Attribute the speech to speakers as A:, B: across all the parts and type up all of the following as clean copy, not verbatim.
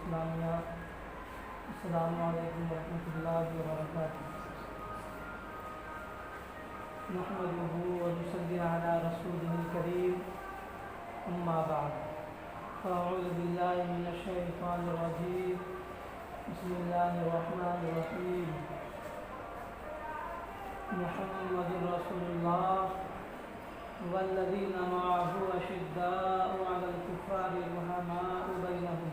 A: اسلامیہ السلام علیکم ورحمۃ اللہ وبرکاتہ نحمده ونصلي على رسوله الكريم اما بعد فاعوذ بالله من الشيطان الرجيم بسم الله الرحمن الرحيم محمد رسول الله والذين معه أشداء على الكفار رحماء بينهم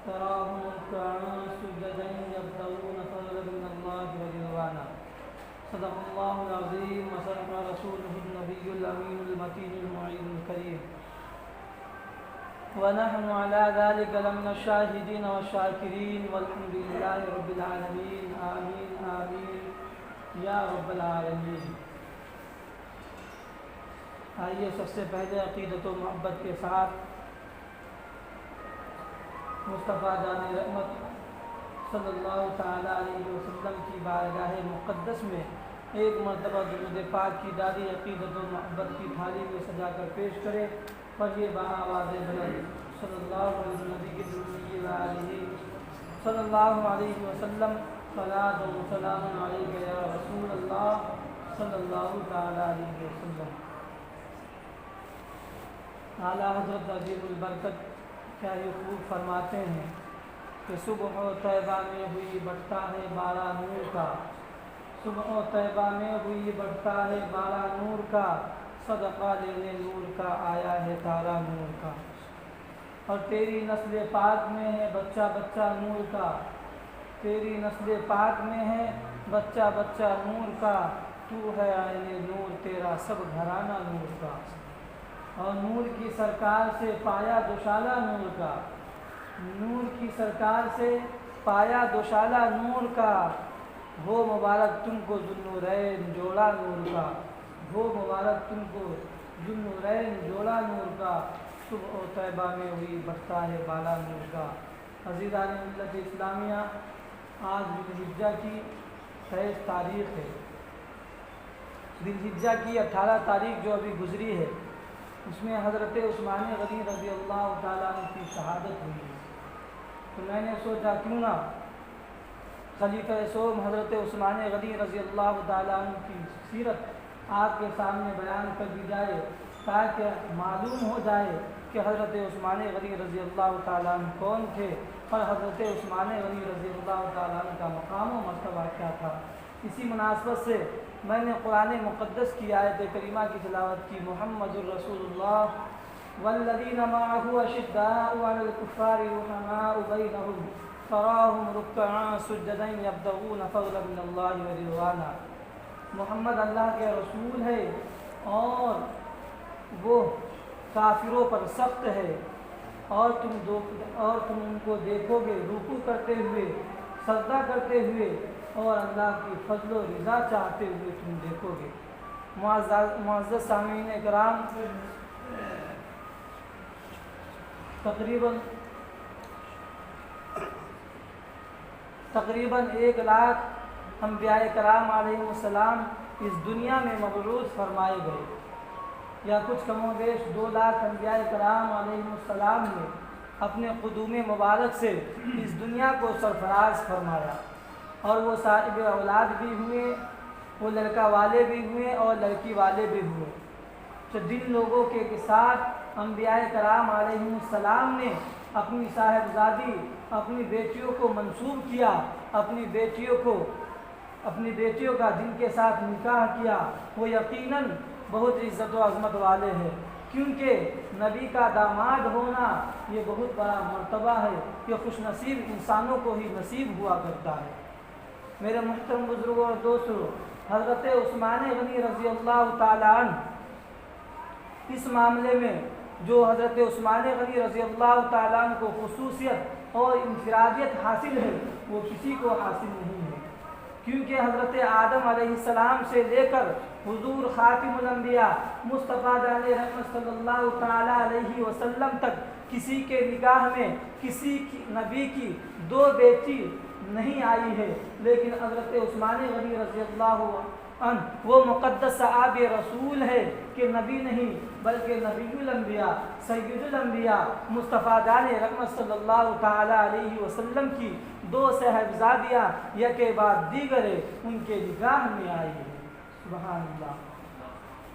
A: تراهم ركعا سجدا يبتغون فضلا من الله ورضوانا صدق الله العظيم وصدق رسوله النبي الأمين المتين المعين الكريم ونحن على ذلك لمن الشاهدين والشاكرين والحمد لله رب العالمين آمين آمين یا رب العالمین۔ آئیے سب سے پہلے عقیدت و محبت کے ساتھ مصطفیٰ جان رحمت صلی اللہ تعالیٰ علیہ وسلم کی بارگاہ مقدس میں ایک مرتبہ درود پاک کی دادی عقیدت و محبت کی تھالی میں سجا کر پیش کرے، پڑھیے بآواز بلند صلی اللہ علیہ صلی اللہ علیہ وسلم صلاۃ و سلام علیک یا رسول اللہ صلی اللہ تعالیٰ علیہ وسلم۔ اعلیٰ حضرت عظیم البرکت کیا یہ خوب فرماتے ہیں کہ صبح و طیبہ میں ہوئی بڑھتا ہے بارہ نور کا، صبح و طیبہ میں ہوئی بڑھتا ہے بارہ نور کا، صدقہ لینے نور کا آیا ہے تارا نور کا، اور تیری نسل پاک میں ہے بچہ بچہ نور کا، تیری نسل پاک میں ہے بچہ بچہ نور کا، تو ہے عین نور تیرا سب گھرانہ نور کا، اور نور کی سرکار سے پایا دوشالہ نور کا، نور کی سرکار سے پایا دوشالہ نور کا، ہو مبارک تم کو ذوالنورین جوڑا نور کا، ہو مبارک تم کو ذوالنورین جوڑا نور کا، صبح و طیبہ میں ہوئی بڑھتا ہے بالا نور کا۔ عزیزان ملت اسلامیہ، آج ذوالحجہ کی 23 تاریخ ہے۔ ذوالحجہ کی 18 تاریخ جو ابھی گزری ہے، اس میں حضرت عثمان غنی رضی اللہ تعالیٰ عنہ کی شہادت ہوئی ہے۔ تو میں نے سوچا کیوں نہ خلیفہ سوم حضرت عثمان غنی رضی اللہ تعالیٰ عنہ کی سیرت آپ کے سامنے بیان کر دی جائے، تاکہ معلوم ہو جائے کہ حضرت عثمان غنی رضی اللہ تعالیٰ عنہ کون تھے اور حضرت عثمان غنی رضی اللہ تعالیٰ عنہ کا مقام و مرتبہ کیا تھا۔ اسی مناسبت سے میں نے قرآن مقدس کی آیت کریمہ کی تلاوت کی، محمد الرسول اللہ والذین معه اشداء علی الکفار رحماء بینہم تراہم رکعا سجدا یبتغون فضلا من اللہ ورضوانا۔ محمد اللہ کے رسول ہے اور وہ کافروں پر سخت ہے، اور تم ان کو دیکھو گے رکوع کرتے ہوئے، سجدہ کرتے ہوئے، اور اللہ کی فضل و رضا چاہتے ہوئے تم دیکھو گے۔ معزز سامعین کرام، تقریباً 1 لاکھ انبیاء کرام علیہ السلام اس دنیا میں مبعوث فرمائے گئے، یا کچھ کم و بیش 2 لاکھ انبیاء کرام علیہ السلام نے اپنے قدوم مبارک سے اس دنیا کو سرفراز فرمایا، اور وہ صاحب اولاد بھی ہوئے، وہ لڑکا والے بھی ہوئے اور لڑکی والے بھی ہوئے۔ تو جن لوگوں کے ساتھ انبیاء کرام علیہ السلام نے اپنی صاحبزادی اپنی بیٹیوں کو منسوب کیا، اپنی بیٹیوں کا جن کے ساتھ نکاح کیا، وہ یقیناً بہت عزت و عظمت والے ہیں، کیونکہ نبی کا داماد ہونا یہ بہت بڑا مرتبہ ہے، یہ خوش نصیب انسانوں کو ہی نصیب ہوا کرتا ہے۔ میرے محترم بزرگوں اور دوستوں، حضرت عثمان غنی رضی اللہ تعالیٰ عنہ اس معاملے میں جو حضرت عثمان غنی رضی اللہ تعالیٰ عنہ کو خصوصیت اور انفرادیت حاصل ہے، وہ کسی کو حاصل نہیں ہے، کیونکہ حضرت آدم علیہ السلام سے لے کر حضور خاتم الانبیاء مصطفیٰ جان رحمت صلی اللہ تعالیٰ علیہ وسلم تک کسی کے نکاح میں کسی نبی کی 2 بیٹی نہیں آئی ہے، لیکن حضرت عثمان غنی رضی اللہ وہ مقدس صحاب رسول ہے کہ نبی نہیں بلکہ نبی الانبیاء سید الانبیاء مصطفیٰ جان رحمت صلی اللہ تعالیٰ علیہ وسلم کی 2 صاحبزادیاں یکے بعد دیگرے ان کے نگاہ میں آئی ہے۔ سبحان اللہ۔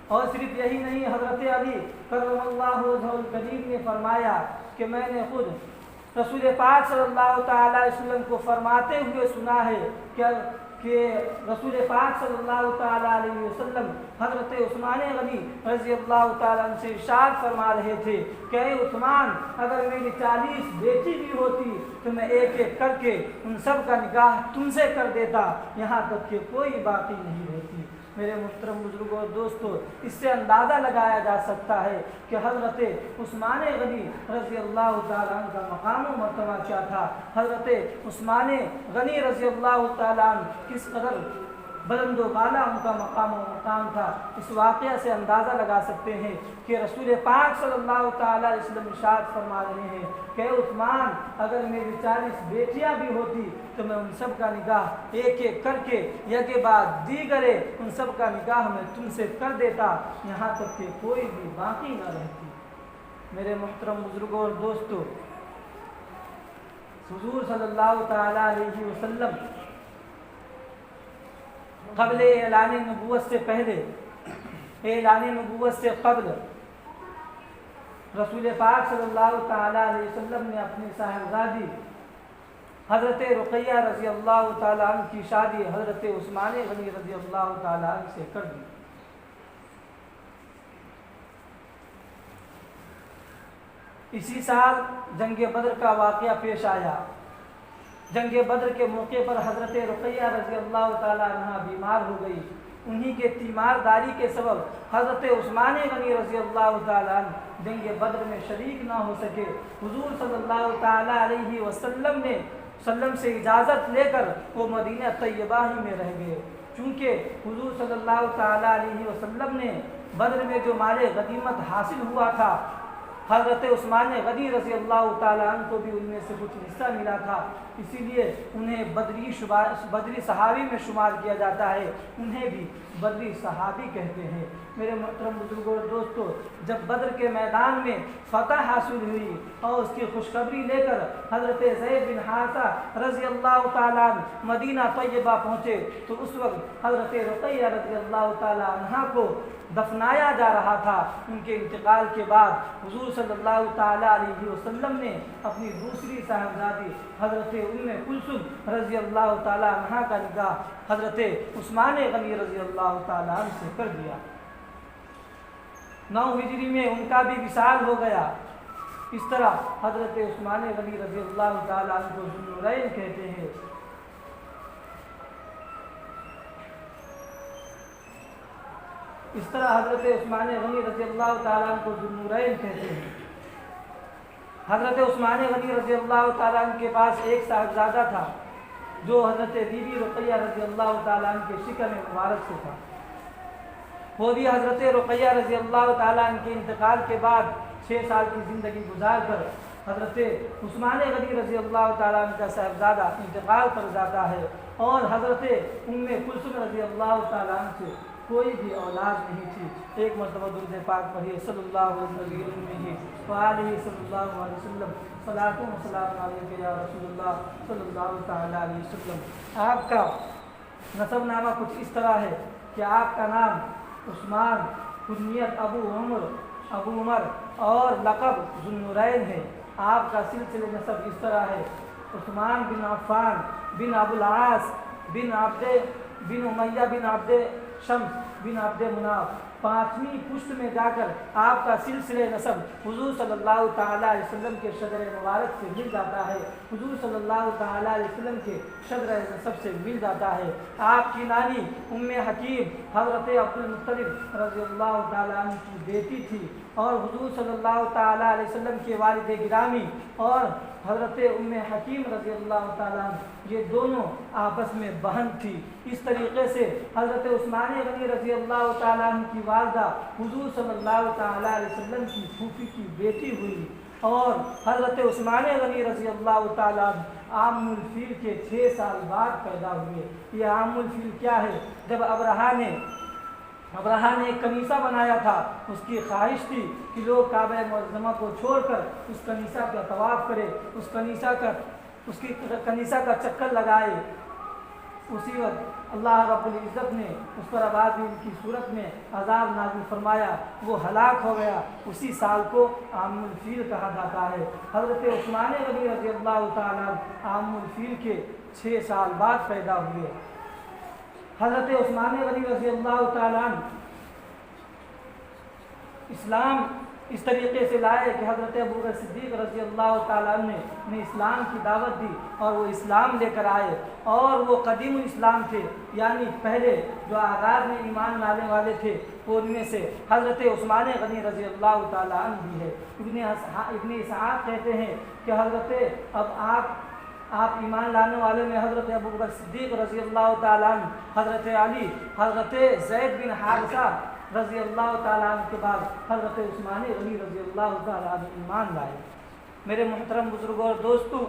A: اور صرف یہی نہیں، حضرت علی کرم اللہ وجہہ الکریم نے فرمایا کہ میں نے خود رسول پاک صلی اللہ تعالیٰ علیہ وسلم کو فرماتے ہوئے سنا ہے کہ رسول پاک صلی اللہ تعالیٰ علیہ وسلم حضرت عثمان غنی رضی اللہ تعالیٰ عنہ سے ارشاد فرما رہے تھے کہ اے عثمان، اگر میری 40 بیٹی بھی ہوتی تو میں ایک ایک کر کے ان سب کا نکاح تم سے کر دیتا، یہاں تک کہ کوئی باقی نہیں رہتی۔ میرے محترم بزرگوں اور دوستوں، اس سے اندازہ لگایا جا سکتا ہے کہ حضرت عثمان غنی رضی اللہ تعالیٰ عنہ کا مقام و مرتبہ کیا تھا، حضرت عثمان غنی رضی اللہ تعالیٰ عنہ کس قدر بلند و بالا ان کا مقام و مقام تھا۔ اس واقعہ سے اندازہ لگا سکتے ہیں کہ رسول پاک صلی اللہ تعالیٰ علیہ وسلم ارشاد فرما رہے ہیں کہ عثمان، اگر میری 40 بیٹیاں بھی ہوتی تو میں ان سب کا نکاح ایک ایک کر کے یکے بعد دیگرے ان سب کا نکاح میں تم سے کر دیتا، یہاں تک کہ کوئی بھی باقی نہ رہتی۔ میرے محترم بزرگوں اور دوستوں، حضور صلی اللہ تعالیٰ علیہ وسلم قبل اعلان نبوت سے پہلے، اعلان نبوت سے قبل، رسول پاک صلی اللہ تعالیٰ علیہ وسلم نے اپنی صاحبزادی حضرت رقیہ رضی اللہ تعالیٰ عنہ کی شادی حضرت عثمان غنی رضی اللہ تعالیٰ عنہ سے کر دی۔ اسی سال جنگ بدر کا واقعہ پیش آیا۔ جنگ بدر کے موقع پر حضرت رقیہ رضی اللہ تعالیٰ عنہ بیمار ہو گئی۔ انہی کے تیمارداری کے سبب حضرت عثمان غنی رضی اللہ تعالیٰ عنہ جنگ بدر میں شریک نہ ہو سکے۔ حضور صلی اللہ تعالیٰ علیہ وسلم سے اجازت لے کر وہ مدینہ طیبہ ہی میں رہ گئے، چونکہ حضور صلی اللہ تعالیٰ علیہ وسلم نے بدر میں جو مال غنیمت حاصل ہوا تھا، حضرت عثمان غنی رضی اللہ تعالیٰ عنہ کو بھی ان میں سے کچھ حصہ ملا تھا، اسی لیے انہیں بدری صحابی میں شمار کیا جاتا ہے، انہیں بھی بدری صحابی کہتے ہیں۔ میرے محترم بزرگوں اور دوستوں، جب بدر کے میدان میں فتح حاصل ہوئی اور اس کی خوشخبری لے کر حضرت زید بن حارثہ رضی اللہ تعالیٰ عنہ مدینہ طیبہ پہنچے تو اس وقت حضرت رقیہ رضی اللہ تعالیٰ عنہ کو دفنایا جا رہا تھا۔ ان کے انتقال کے بعد حضور صلی اللہ تعالیٰ علیہ وسلم نے اپنی دوسری صاحبزادی حضرت ام کلثوم رضی اللہ تعالیٰ عنہ کا نکاح حضرت عثمان غنی رضی اللہ تعالیٰ عنہ سے کر دیا۔ 9 ہجری میں ان کا بھی وصال ہو گیا۔ اس طرح حضرت عثمان غنی رضی اللہ تعالیٰ عنہ کو ذو النورین کہتے ہیں۔ اس طرح حضرت عثمان غنی رضی اللہ تعالیٰ عنہ کو ذو النورین کہتے ہیں۔ حضرت عثمان غنی رضی اللہ تعالیٰ عنہ کے پاس ایک صاحبزادہ تھا جو حضرت بی بی رقیہ رضی اللہ تعالیٰ عنہ کے شکم مبارک سے تھا۔ وہ بھی حضرت رقیہ رضی اللہ تعالیٰ عنہ کے انتقال کے بعد 6 سال کی زندگی گزار کر حضرت عثمان غنی رضی اللہ تعالیٰ عنہ کا صاحبزادہ انتقال کر جاتا ہے، اور حضرت ام کلثوم رضی اللہ تعالیٰ عنہ سے کوئی بھی اولاد نہیں تھی۔ ایک مرتبہ درود پاک پڑھیے صلی اللہ علیہ وآلہ صلی اللہ علیہ وسلم، صلاۃ و سلام علیک یا رسول اللہ صلی اللہ تعالیٰ علیہ وسلم۔ آپ کا نسب نامہ کچھ اس طرح ہے کہ آپ کا نام عثمان، کنیت ابو عمر اور لقب ذو النورین ہے۔ آپ کا سلسلہ نسب اس طرح ہے: عثمان بن عفان بن ابو العاص بن امیہ بن عبد شمس بن عبد مناف۔ 5ویں پشت میں جا کر آپ کا سلسلہ نسب حضور صلی اللہ تعالیٰ علیہ وسلم کے شجر مبارک سے مل جاتا ہے، حضور صلی اللہ تعالیٰ علیہ وسلم کے شجر نسب سے مل جاتا ہے۔ آپ کی نانی ام حکیم حضرت عبد المطلب رضی اللہ تعالیٰ عنہ کی بیٹی تھی، اور حضور صلی اللہ تعالیٰ علیہ وسلم کے والد گرامی اور حضرت ام حکیم رضی اللہ تعالیٰ عنہ یہ دونوں آپس میں بہن تھی۔ اس طریقے سے حضرت عثمان غنی رضی اللہ تعالیٰ عنہ کی والدہ حضور صلی اللہ تعالیٰ علیہ وسلم کی پھوپھی کی بیٹی ہوئی۔ اور حضرت عثمان غنی رضی اللہ تعالیٰ عام الفیل کے 6 سال بعد پیدا ہوئے۔ یہ عام الفیل کیا ہے؟ جب ابرہہ نے ایک کنیسہ بنایا تھا، اس کی خواہش تھی کہ لوگ کعبہ معظمہ کو چھوڑ کر اس کنیسہ کا طواف کرے، اس کی کنیسہ کا چکر لگائے۔ اسی وقت اللہ رب العزت نے اس پر ابابیل کی صورت میں عذاب نازل فرمایا، وہ ہلاک ہو گیا۔ اسی سال کو عام الفیل کہا جاتا ہے۔ حضرت عثمان غنی رضی اللہ تعالیٰ عام الفیل کے 6 سال بعد پیدا ہوئے۔ حضرت عثمان غنی رضی اللہ تعالیٰ اسلام اس طریقے سے لائے کہ حضرت ابوبکر صدیق رضی اللہ تعالیٰ نے اسلام کی دعوت دی اور وہ اسلام لے کر آئے، اور وہ قدیم الاسلام تھے، یعنی پہلے جو آغاز میں ایمان لانے والے تھے ان میں سے حضرت عثمان غنی رضی اللہ تعالیٰ عنہ بھی ہے۔ ابن اسحاق کہتے ہیں کہ آپ ایمان لانے والے میں حضرت ابوبکر صدیق رضی اللہ تعالیٰ عنہ، حضرت علی، حضرت زید بن حارثہ رضی اللہ تعالیٰ عنہ کے بعد حضرت عثمان غنی رضی اللہ تعالیٰ عنہ ایمان لائے۔ میرے محترم بزرگوں اور دوستوں،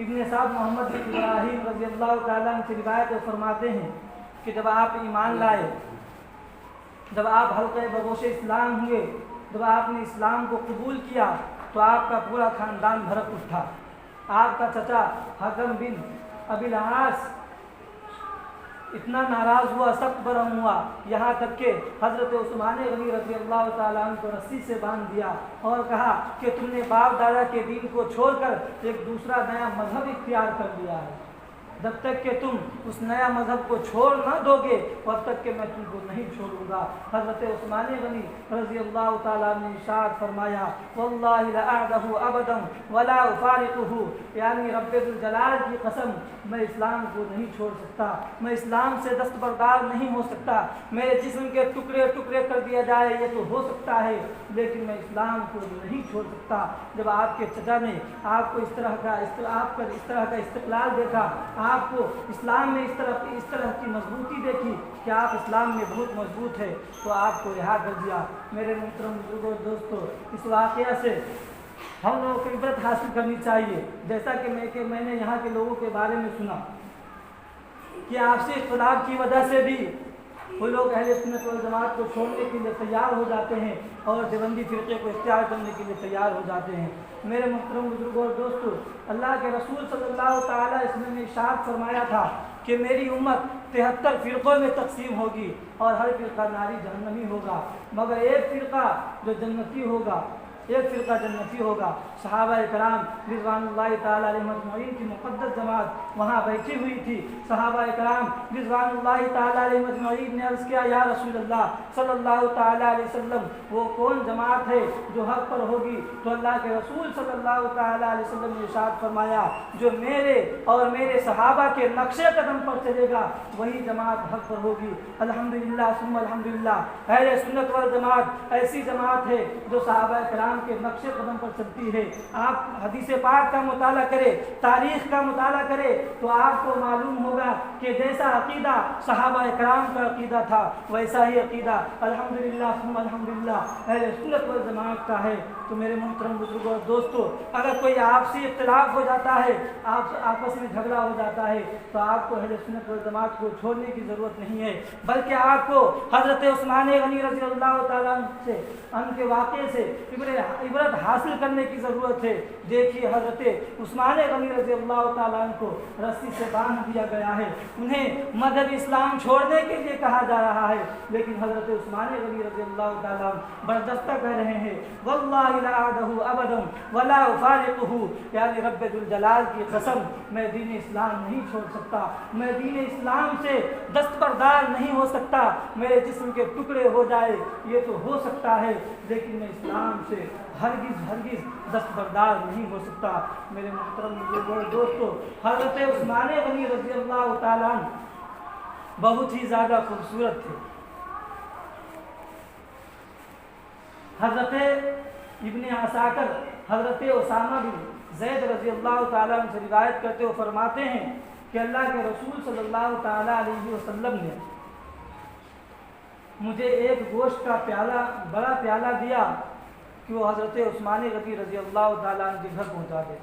A: ابن سعد محمد بن ابراہیم رضی اللہ تعالیٰ عنہ سے روایت فرماتے ہیں کہ جب آپ ایمان لائے، جب آپ حلقہ بگوش اسلام ہوئے، جب آپ نے اسلام کو قبول کیا تو آپ کا پورا خاندان بھڑک اٹھا۔ آپ کا چچا حکم بن ابی العاص اتنا ناراض ہوا، سخت برہم ہوا، یہاں تک کہ حضرت عثمان غنی رضی اللہ تعالیٰ عنہ کو رسی سے باندھ دیا اور کہا کہ تم نے باپ دادا کے دین کو چھوڑ کر ایک دوسرا نیا مذہب اختیار کر لیا ہے، جب تک کہ تم اس نیا مذہب کو چھوڑ نہ دو گے تب تک کہ میں تم کو نہیں چھوڑوں گا۔ حضرت عثمان غنی رضی اللہ تعالیٰ نے ارشاد فرمایا، واللہ لأعدہ ابدا ولا افارقہ، یعنی رب الجلال کی قسم، میں اسلام کو نہیں چھوڑ سکتا، میں اسلام سے دستبردار نہیں ہو سکتا، میرے جسم کے ٹکڑے ٹکڑے کر دیا جائے یہ تو ہو سکتا ہے، لیکن میں اسلام کو نہیں چھوڑ سکتا۔ جب آپ کے چچا نے آپ کو اس طرح کا استقلال دیکھا، آپ کو اسلام میں اس طرح کی مضبوطی دیکھی کہ آپ اسلام میں بہت مضبوط ہے، تو آپ کو رہا کر دیا۔ میرے محترم بزرگوں دوستو، اس واقعہ سے ہم لوگوں کو عبرت حاصل کرنی چاہیے۔ جیسا کہ میں نے یہاں کے لوگوں کے بارے میں سنا کہ آپسی اختلاف کی وجہ سے بھی وہ لوگ اہل سنت والجماعت کو چھوڑنے کے لیے تیار ہو جاتے ہیں اور دیوبندی فرقے کو اختیار کرنے کے لیے تیار ہو جاتے ہیں۔ میرے محترم بزرگوں اور دوستو، اللہ کے رسول صلی اللہ تعالیٰ علیہ وسلم نے ارشاد فرمایا تھا کہ میری امت 73 فرقوں میں تقسیم ہوگی اور ہر فرقہ ناری جہنمی ہوگا، مگر ایک فرقہ جو جنتی ہوگا، ایک فرقہ جنتی ہوگا۔ صحابہ کرام رضوان اللہ تعالیٰ علیہ مجمعین کی مقدس جماعت وہاں بیٹھی ہوئی تھی۔ صحابہ کرام رضوان اللہ تعالیٰ علیہ مجمعین نے عرض کیا، یا رسول اللہ صلی اللہ تعالیٰ علیہ وسلم، وہ کون جماعت ہے جو حق پر ہوگی؟ تو اللہ کے رسول صلی اللہ تعالیٰ علیہ وسلم نے ارشاد فرمایا، جو میرے اور میرے صحابہ کے نقش قدم پر چلے گا وہی جماعت حق پر ہوگی۔ الحمدللہ ثم الحمدللہ، اہل سنت والجماعت ایسی جماعت ہے جو صحابہ کرام کے نقش قدم پر چلتی ہے۔ آپ حدیث پاک کا مطالعہ کریں، تاریخ کا مطالعہ کریں تو آپ کو معلوم ہوگا کہ جیسا عقیدہ صحابہ کرام کا عقیدہ تھا ویسا ہی عقیدہ الحمدللہ ثم الحمدللہ اہل سنت والجماعت کا ہے۔ تو میرے محترم بزرگوں اور دوستو، اگر کوئی آپسی اختلاف ہو جاتا ہے، آپس میں جھگڑا ہو جاتا ہے، تو آپ کو اہل سنت والجماعت کو چھوڑنے کی ضرورت نہیں ہے، بلکہ آپ کو حضرت عثمان غنی رضی اللہ تعالیٰ عنہ کے واقعے سے عبرت حاصل کرنے کی ضرورت ہے۔ دیکھیے حضرت عثمان غنی رضی اللہ تعالیٰ عنہ کو رسی سے باندھ دیا گیا ہے، انہیں مذہب اسلام چھوڑنے کے لیے کہا جا رہا ہے، لیکن حضرت عثمان غنی رضی اللہ تعالیٰ عنہ بردستہ کہہ رہے ہیں، واللہ لا اعدہ ابدا ولا افارقہ، یعنی رب الجلال کی قسم، میں دین اسلام نہیں چھوڑ سکتا، میں دین اسلام سے دستبردار نہیں ہو سکتا، میرے جسم کے ٹکڑے ہو جائے یہ تو ہو سکتا ہے، لیکن میں اسلام سے ہرگز دستبردار نہیں ہو سکتا۔ میرے محترم بزرگوں دوستو، حضرت عثمان غنی رضی اللہ تعالیٰ عنہ بہت ہی زیادہ خوبصورت تھے۔ حضرت ابن عساکر حضرت اسامہ بن زید رضی اللہ تعالیٰ عنہ سے روایت کرتے ہوئے فرماتے ہیں کہ اللہ کے رسول صلی اللہ تعالیٰ علیہ وسلم نے مجھے ایک گوشت کا بڑا پیالہ دیا کہ وہ حضرت عثمان غنی رضی اللہ تعالیٰ عنہ کے گھر پہنچا دے۔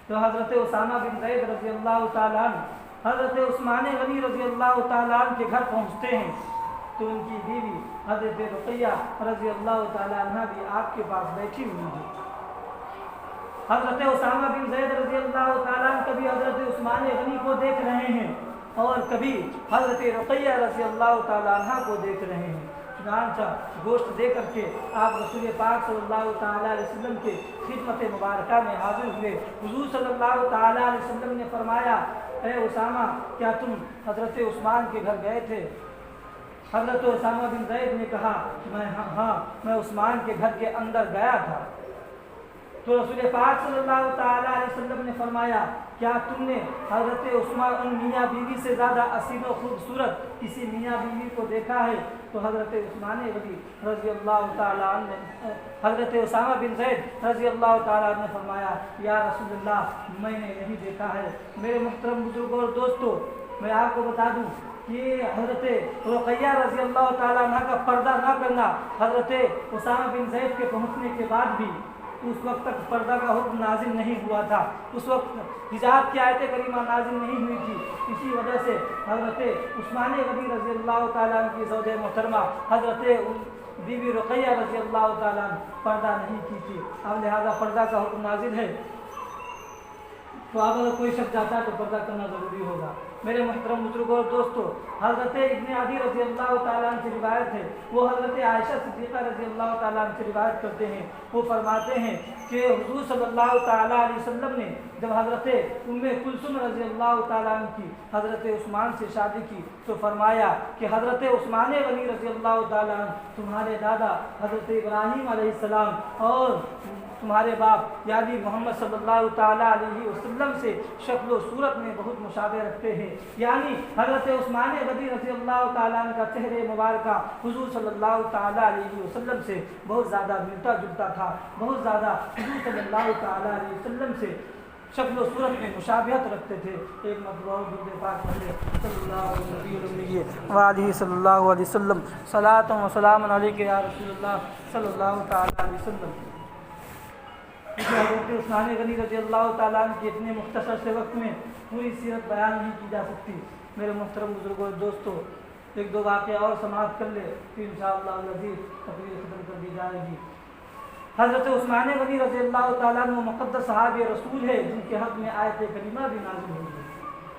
A: تو حضرت اسامہ بن زید رضی اللہ تعالیٰ عنہ حضرت عثمان غنی رضی اللہ تعالیٰ عنہ کے گھر پہنچتے ہیں تو ان کی بیوی حضرت رقیہ رضی اللہ تعالیٰ عنہ بھی آپ کے پاس بیٹھی ہوئی ہے۔ حضرت اسامہ بن زید رضی اللہ تعالیٰ عنہ کبھی حضرت عثمان غنی کو دیکھ رہے ہیں اور کبھی حضرت رقیہ رضی اللہ تعالیٰ عنہ کو دیکھ رہے ہیں۔ چنانچہ گوشت دے کر کے آپ رسول پاک صلی اللہ تعالیٰ علیہ وسلم کے خدمت مبارکہ میں حاضر ہوئے۔ حضور صلی اللہ تعالیٰ علیہ وسلم نے فرمایا، اے اسامہ کیا تم حضرت عثمان کے گھر گئے تھے؟ حضرت اسامہ بن زید نے کہا کہ میں عثمان کے گھر کے اندر گیا تھا۔ تو رسول پاک صلی اللہ تعالیٰ علیہ وسلم نے فرمایا، کیا تم نے حضرت عثمان ان میاں بیوی سے زیادہ اصیل و خوبصورت کسی میاں بیوی کو دیکھا ہے؟ تو حضرت عثمان غنی رضی اللہ تعالیٰ عنہ نے حضرت اسامہ بن زید رضی اللہ تعالیٰ عنہ نے فرمایا، یا رسول اللہ میں نے نہیں دیکھا ہے۔ میرے محترم بزرگوں اور دوستوں، میں آپ کو بتا دوں کہ حضرت رقیہ رضی اللہ تعالیٰ عنہ کا پردہ نہ کرنا حضرت اسامہ بن زید کے پہنچنے کے بعد بھی اس وقت تک پردہ کا حکم نازل نہیں ہوا تھا، اس وقت حجاب کی آیت کریمہ نازل نہیں ہوئی تھی۔ اسی وجہ سے حضرت عثمان غنی رضی اللہ تعالیٰ عنہ کی زوجہ محترمہ حضرت بیوی رقیہ رضی اللہ تعالیٰ عنہ پردہ نہیں کی تھی۔ اب لہذا پردہ کا حکم نازل ہے تو اب اگر کوئی شخص جاتا ہے تو پردہ کرنا ضروری ہوگا۔ میرے محترم بزرگوں اور دوستوں، حضرت ابن عدی رضی اللہ تعالیٰ عنہ سے روایت ہے، وہ حضرت عائشہ صدیقہ رضی اللہ تعالیٰ عنہ سے روایت کرتے ہیں۔ وہ فرماتے ہیں کہ حضور صلی اللہ تعالیٰ علیہ وسلم نے جب حضرت ام کلثوم رضی اللہ تعالیٰ عنہ کی حضرت عثمان سے شادی کی تو فرمایا کہ حضرت عثمان غنی رضی اللہ تعالیٰ عنہ تمہارے دادا حضرت ابراہیم علیہ السلام اور تمہارے باپ یعنی محمد صلی اللہ تعالیٰ علیہ وسلم سے شکل و صورت میں بہت مشابہ رکھتے ہیں، یعنی حضرت عثمان غنی رضی اللہ تعالیٰ عنہ کا چہرے مبارکہ حضور صلی اللہ تعالیٰ علیہ وسلم سے بہت زیادہ ملتا جلتا تھا، بہت زیادہ حضور صلی اللہ تعالیٰ علیہ وسلم سے شکل و صورت میں مشابہت رکھتے تھے۔ ایک مرتبہ درود پاک پڑھے صلی اللہ علیہ وآلہ صلی اللہ علیہ وسلم، صلاۃ و سلام علیک یا رسول اللہ صلی اللہ تعالیٰ علیہ وسلم۔ حضرت عثمان غنی رضی اللہ تعالیٰ عنہ کے اتنے مختصر سے وقت میں پوری سیرت بیان نہیں کی جا سکتی۔ میرے محترم بزرگوں اور دوستوں، ایک دو واقعہ اور سماعت کر لے پھر انشاءاللہ العزیز تقریر ختم کر دی جائے گی۔ حضرت عثمان غنی رضی اللہ تعالیٰ عنہ مقدس صحابی رسول ہے جن کے حق میں آیت کریمہ بھی نازل ہوئی ہے۔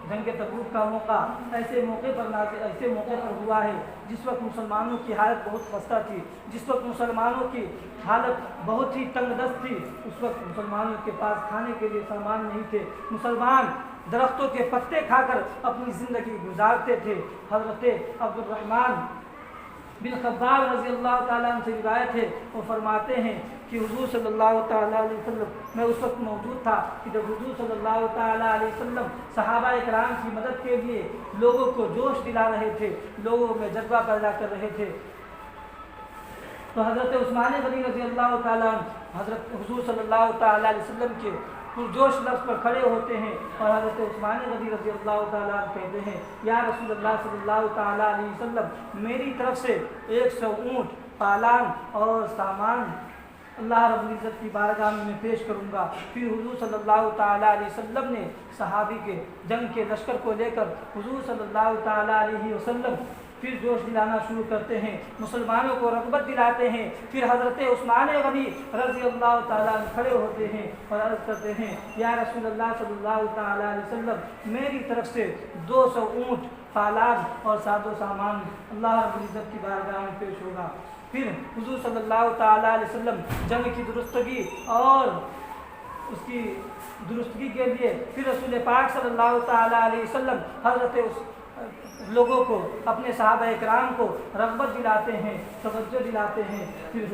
A: جنگ تبوک کا موقع ایسے موقع پر ہوا ہے جس وقت مسلمانوں کی حالت بہت خستہ تھی، جس وقت مسلمانوں کی حالت بہت ہی تنگ دست تھی۔ اس وقت مسلمانوں کے پاس کھانے کے لیے سامان نہیں تھے، مسلمان درختوں کے پتے کھا کر اپنی زندگی گزارتے تھے۔ حضرت عبد الرحمن بن خباب رضی اللہ تعالیٰ عنہ سے روایت ہے، وہ فرماتے ہیں کہ حضور صلی اللہ تعالیٰ علیہ وسلم، میں اس وقت موجود تھا کہ جب حضور صلی اللہ تعالیٰ علیہ وسلم صحابہ کرام کی مدد کے لیے لوگوں کو جوش دلا رہے تھے، لوگوں میں جذبہ پیدا کر رہے تھے۔ تو حضرت عثمان غنی رضی اللہ تعالیٰ عنہ حضرت حضور صلی اللہ تعالیٰ علیہ وسلم کے پرجوش لفظ پر کھڑے ہوتے ہیں اور حضرت عثمان غنی رضی اللہ تعالیٰ عنہ کہتے ہیں، یا رسول اللہ صلی اللہ تعالیٰ علیہ وسلم، میری طرف سے 100 اونٹ، پالان اور سامان اللہ رب العزت کی بارگاہ میں پیش کروں گا۔ پھر حضور صلی اللہ تعالیٰ علیہ وسلم نے صحابی کے جنگ کے لشکر کو لے کر حضور صلی اللہ تعالیٰ علیہ وسلم پھر جوش دلانا شروع کرتے ہیں، مسلمانوں کو رغبت دلاتے ہیں۔ پھر حضرت عثمان غنی رضی اللہ تعالیٰ عنہ کھڑے ہوتے ہیں اور عرض کرتے ہیں، یا رسول اللہ صلی اللہ تعالیٰ علیہ وسلم، میری طرف سے 200 اونٹ، پالان اور ساز و سامان اللہ رب العزت کی بارگاہ میں پیش ہوگا۔ پھر حضور صلی اللہ تعالیٰ علیہ وسلم جنگ کی درستگی اور اس کی درستگی کے لیے پھر رسول پاک صلی اللہ تعالیٰ علیہ وسلم حضرت لوگوں کو، اپنے صحابہ اکرام کو رغبت دلاتے ہیں، توجہ دلاتے ہیں۔ پھر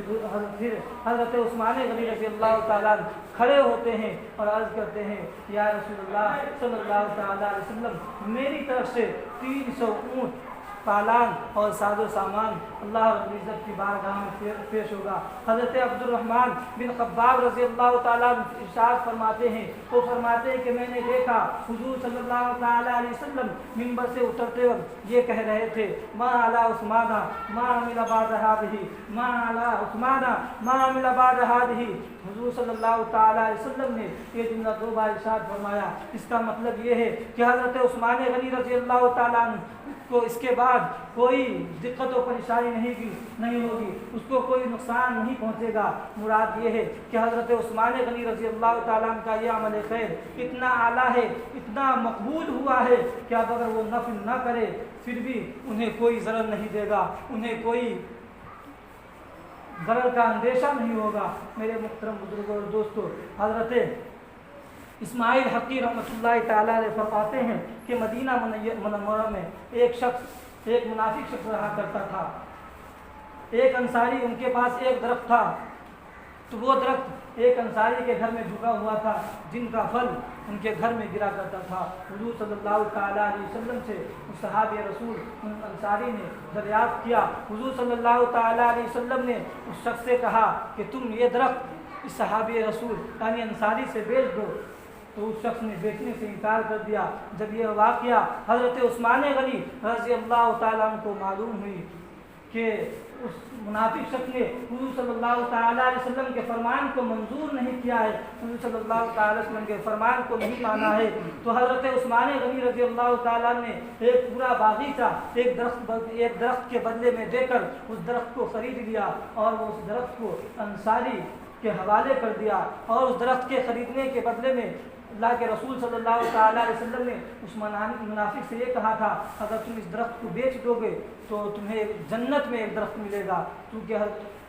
A: حضرت عثمان غنی رضی اللہ تعالیٰ عنہ کھڑے ہوتے ہیں اور عرض کرتے ہیں، یا رسول اللہ صلی اللہ تعالیٰ علیہ وسلم، میری طرف سے 300 اونٹ پالان اور ساز و سامان اللہ رب العزت کی بارگاہ میں پیش ہوگا۔ حضرت عبد الرحمن بن خباب رضی اللہ تعالیٰ ارشاد فرماتے ہیں، وہ فرماتے ہیں کہ میں نے دیکھا حضور صلی اللہ تعالیٰ علیہ وسلم منبر سے اترتے وقت یہ کہہ رہے تھے، ما علی عثمان ما عمل بعد هذه، ما علی عثمان ما عمل بعد هذه۔ حضور صلی اللہ تعالیٰ علیہ وسلم نے یہ جملہ 2 بار ارشاد فرمایا۔ اس کا مطلب یہ ہے کہ حضرت عثمان غنی رضی اللہ تعالیٰ عنہ کو اس کے بعد کوئی دقت و پریشانی نہیں ہوگی، اس کو کوئی نقصان نہیں پہنچے گا۔ مراد یہ ہے کہ حضرت عثمان غنی رضی اللہ تعالیٰ عنہ کا یہ عمل خیر اتنا اعلیٰ ہے، اتنا مقبول ہوا ہے کہ اب اگر وہ نفل نہ کرے پھر بھی انہیں کوئی ضرر نہیں دے گا، انہیں کوئی ضرر کا اندیشہ نہیں ہوگا۔ میرے محترم بزرگوں اور دوستوں، حضرت اسماعیل حقی رحمۃ اللہ تعالیٰ علیہ فرماتے ہیں کہ مدینہ منورہ میں ایک منافق شخص رہا کرتا تھا۔ ایک انصاری، ان کے پاس ایک درخت تھا، تو وہ درخت ایک انصاری کے گھر میں جھکا ہوا تھا، جن کا پھل ان کے گھر میں گرا کرتا تھا۔ حضور صلی اللہ تعالیٰ علیہ وسلم سے اس صحابی رسول ان انصاری نے دریافت کیا۔ حضور صلی اللہ تعالیٰ علیہ وسلم نے اس شخص سے کہا کہ تم یہ درخت اس صحابی رسول یعنی انصاری سے بیچ دو، تو اس شخص نے بیچنے سے انکار کر دیا۔ جب یہ واقعہ حضرت عثمان غنی رضی اللہ تعالیٰ عنہ کو معلوم ہوئی کہ اس منافق شخص نے حضور صلی اللہ تعالیٰ علیہ وسلم کے فرمان کو منظور نہیں کیا ہے، حضور صلی اللہ تعالیٰ علیہ وسلم کے فرمان کو نہیں مانا ہے، تو حضرت عثمان غنی رضی اللہ تعالیٰ نے ایک پورا باغیچہ ایک درخت کے بدلے میں دے کر اس درخت کو خرید لیا، اور وہ اس درخت کو انصاری کے حوالے کر دیا۔ اور اس درخت کے خریدنے کے بدلے میں اللہ کے رسول صلی اللہ تعالیٰ علیہ وسلم نے اس منافق سے یہ کہا تھا، اگر تم اس درخت کو بیچ دو گے تو تمہیں جنت میں ایک درخت ملے گا، کیونکہ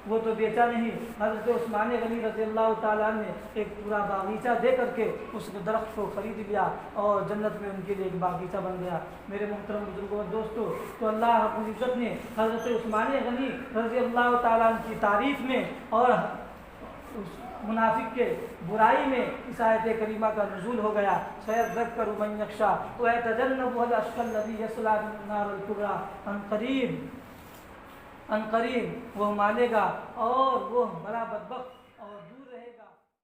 A: وہ تو بیچا نہیں۔ حضرت عثمان غنی رضی اللہ تعالیٰ نے ایک پورا باغیچہ دے کر کے اس درخت کو خرید لیا اور جنت میں ان کے لیے ایک باغیچہ بن گیا۔ میرے محترم بزرگوں اور دوستوں، تو اللہ رب العزت نے حضرت عثمان غنی رضی اللہ تعالیٰ عنہ کی تعریف میں اور اس منافق کے برائی میں اس آیت کریمہ کا نزول ہو گیا۔ سیذکر من یخشی ویتجنبها الاشقی الذی یصلی النار الکبری، ان قریب وہ مانے گا اور وہ بڑا بدبخت